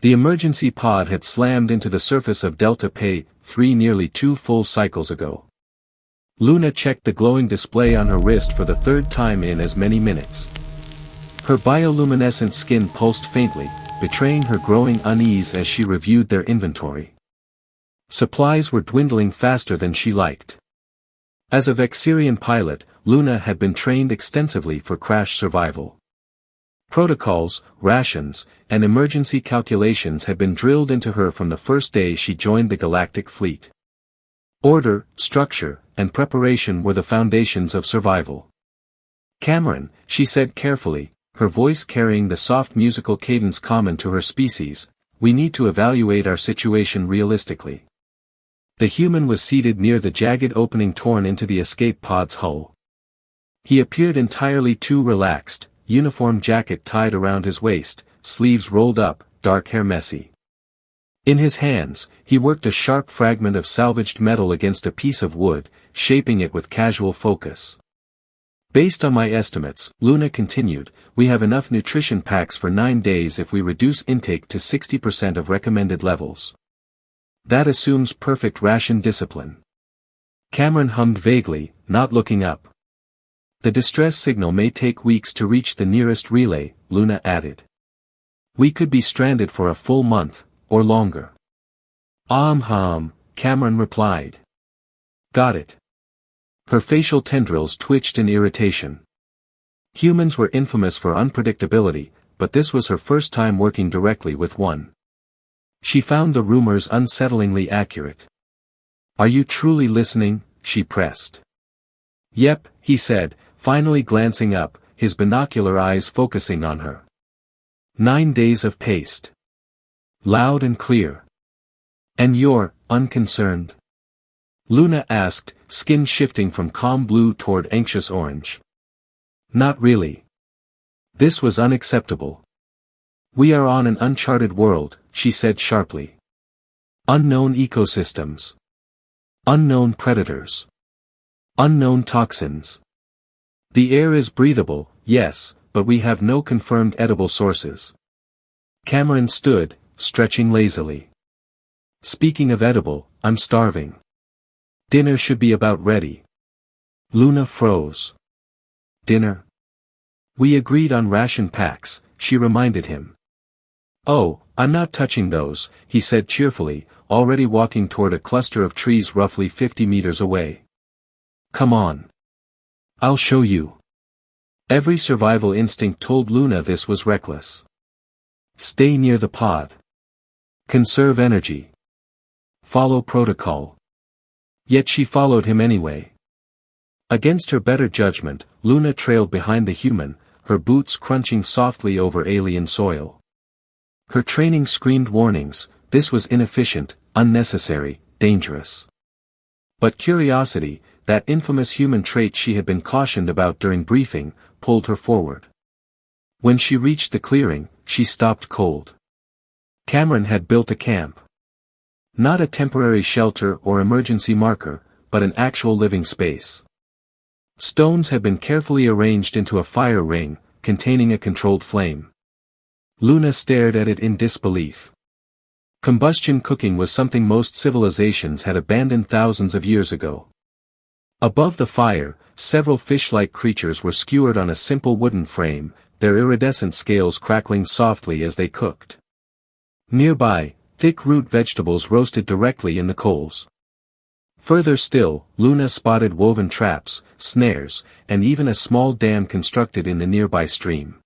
The emergency pod had slammed into the surface of Delta Pay 3 nearly 2 full cycles ago. Luna checked the glowing display on her wrist for the third time in as many minutes. Her bioluminescent skin pulsed faintly, betraying her growing unease as she reviewed their inventory. Supplies were dwindling faster than she liked. As a Vexirian pilot, Luna had been trained extensively for crash survival. Protocols, rations, and emergency calculations had been drilled into her from the first day she joined the galactic fleet. Order, structure, and preparation were the foundations of survival. Cameron, she said carefully, her voice carrying the soft musical cadence common to her species, we need to evaluate our situation realistically. The human was seated near the jagged opening torn into the escape pod's hull. He appeared entirely too relaxed, uniform jacket tied around his waist, sleeves rolled up, dark hair messy. In his hands, he worked a sharp fragment of salvaged metal against a piece of wood, shaping it with casual focus. Based on my estimates, Luna continued, we have enough nutrition packs for 9 days if we reduce intake to 60% of recommended levels. That assumes perfect ration discipline. Cameron hummed vaguely, not looking up. The distress signal may take weeks to reach the nearest relay, Luna added. We could be stranded for a full month, or longer. Cameron replied. Got it. Her facial tendrils twitched in irritation. Humans were infamous for unpredictability, but this was her first time working directly with one. She found the rumors unsettlingly accurate. Are you truly listening? She pressed. Yep, he said, finally glancing up, his binocular eyes focusing on her. 9 days of paste. Loud and clear. And you're unconcerned? Luna asked, skin shifting from calm blue toward anxious orange. Not really. This was unacceptable. We are on an uncharted world, she said sharply. Unknown ecosystems. Unknown predators. Unknown toxins. The air is breathable, yes, but we have no confirmed edible sources. Cameron stood, stretching lazily. Speaking of edible, I'm starving. Dinner should be about ready. Luna froze. Dinner? We agreed on ration packs, she reminded him. Oh, I'm not touching those, he said cheerfully, already walking toward a cluster of trees roughly 50 meters away. Come on. I'll show you. Every survival instinct told Luna this was reckless. Stay near the pod. Conserve energy. Follow protocol. Yet she followed him anyway. Against her better judgment, Luna trailed behind the human, her boots crunching softly over alien soil. Her training screamed warnings, this was inefficient, unnecessary, dangerous. But curiosity, that infamous human trait she had been cautioned about during briefing, pulled her forward. When she reached the clearing, she stopped cold. Cameron had built a camp. Not a temporary shelter or emergency marker, but an actual living space. Stones had been carefully arranged into a fire ring, containing a controlled flame. Luna stared at it in disbelief. Combustion cooking was something most civilizations had abandoned thousands of years ago. Above the fire, several fish-like creatures were skewered on a simple wooden frame, their iridescent scales crackling softly as they cooked. Nearby, thick root vegetables roasted directly in the coals. Further still, Luna spotted woven traps, snares, and even a small dam constructed in the nearby stream.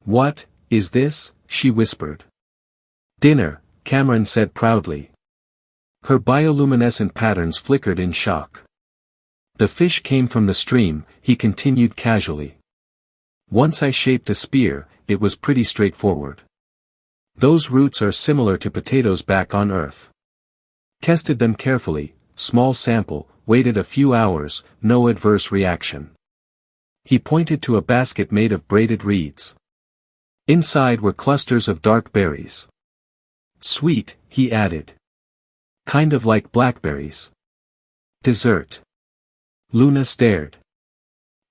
What is this? She whispered. Dinner, Cameron said proudly. Her bioluminescent patterns flickered in shock. The fish came from the stream, he continued casually. Once I shaped a spear, it was pretty straightforward. Those roots are similar to potatoes back on Earth. Tested them carefully, small sample, waited a few hours, no adverse reaction. He pointed to a basket made of braided reeds. Inside were clusters of dark berries. Sweet, he added. Kind of like blackberries. Dessert. Luna stared.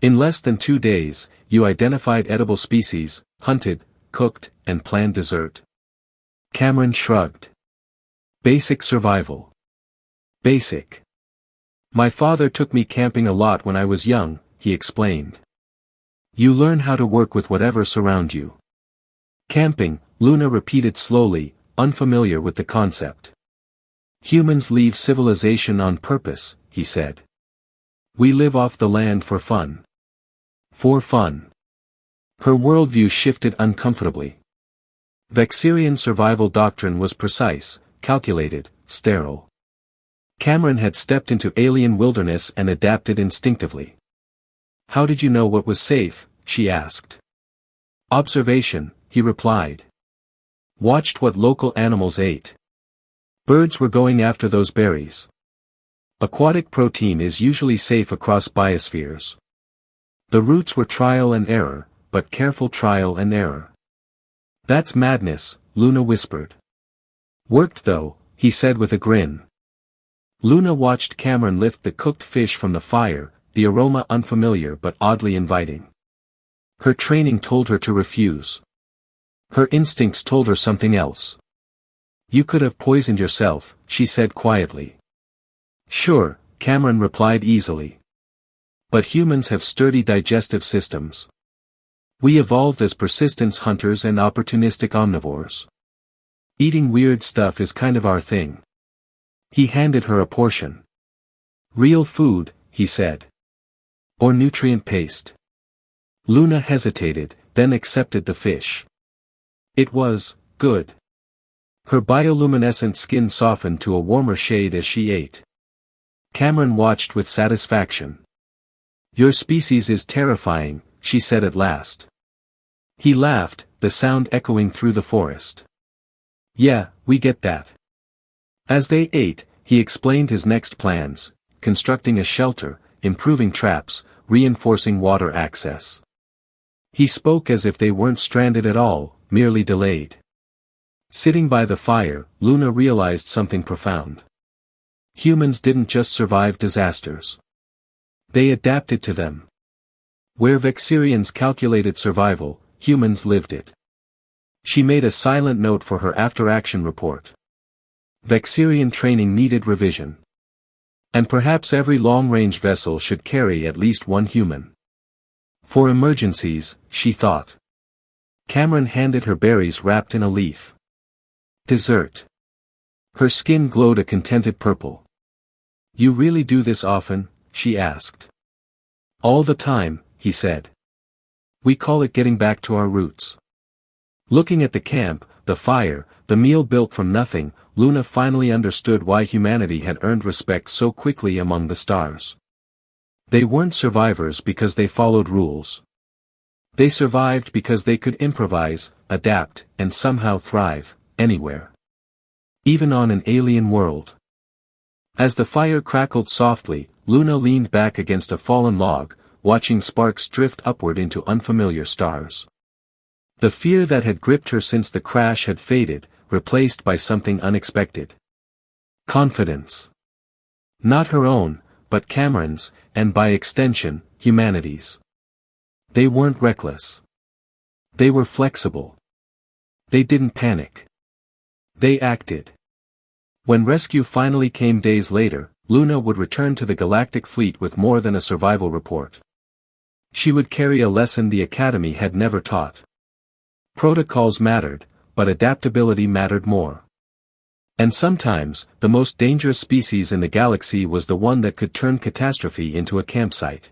In less than 2 days, you identified edible species, hunted, cooked, and planned dessert. Cameron shrugged. Basic survival. Basic. My father took me camping a lot when I was young, he explained. You learn how to work with whatever surrounds you. Camping, Luna repeated slowly, unfamiliar with the concept. Humans leave civilization on purpose, he said. We live off the land for fun. For fun. Her worldview shifted uncomfortably. Vexirian survival doctrine was precise, calculated, sterile. Cameron had stepped into alien wilderness and adapted instinctively. How did you know what was safe? She asked. Observation, he replied. Watched what local animals ate. Birds were going after those berries. Aquatic protein is usually safe across biospheres. The roots were trial and error, but careful trial and error. That's madness, Luna whispered. Worked though, he said with a grin. Luna watched Cameron lift the cooked fish from the fire, the aroma unfamiliar but oddly inviting. Her training told her to refuse. Her instincts told her something else. You could have poisoned yourself, she said quietly. Sure, Cameron replied easily. But humans have sturdy digestive systems. We evolved as persistence hunters and opportunistic omnivores. Eating weird stuff is kind of our thing. He handed her a portion. Real food, he said. Or nutrient paste. Luna hesitated, then accepted the fish. It was good. Her bioluminescent skin softened to a warmer shade as she ate. Cameron watched with satisfaction. Your species is terrifying, she said at last. He laughed, the sound echoing through the forest. Yeah, we get that. As they ate, he explained his next plans, constructing a shelter, improving traps, reinforcing water access. He spoke as if they weren't stranded at all, merely delayed. Sitting by the fire, Luna realized something profound. Humans didn't just survive disasters. They adapted to them. Where Vexirians calculated survival, humans lived it. She made a silent note for her after-action report. Vexirian training needed revision. And perhaps every long-range vessel should carry at least one human. For emergencies, she thought. Cameron handed her berries wrapped in a leaf. Dessert. Her skin glowed a contented purple. You really do this often? She asked. All the time, he said. We call it getting back to our roots. Looking at the camp, the fire, the meal built from nothing, Luna finally understood why humanity had earned respect so quickly among the stars. They weren't survivors because they followed rules. They survived because they could improvise, adapt, and somehow thrive, anywhere. Even on an alien world. As the fire crackled softly, Luna leaned back against a fallen log, watching sparks drift upward into unfamiliar stars. The fear that had gripped her since the crash had faded, replaced by something unexpected. Confidence. Not her own, but Cameron's, and by extension, humanity's. They weren't reckless. They were flexible. They didn't panic. They acted. When rescue finally came days later, Luna would return to the Galactic Fleet with more than a survival report. She would carry a lesson the Academy had never taught. Protocols mattered, but adaptability mattered more. And sometimes, the most dangerous species in the galaxy was the one that could turn catastrophe into a campsite.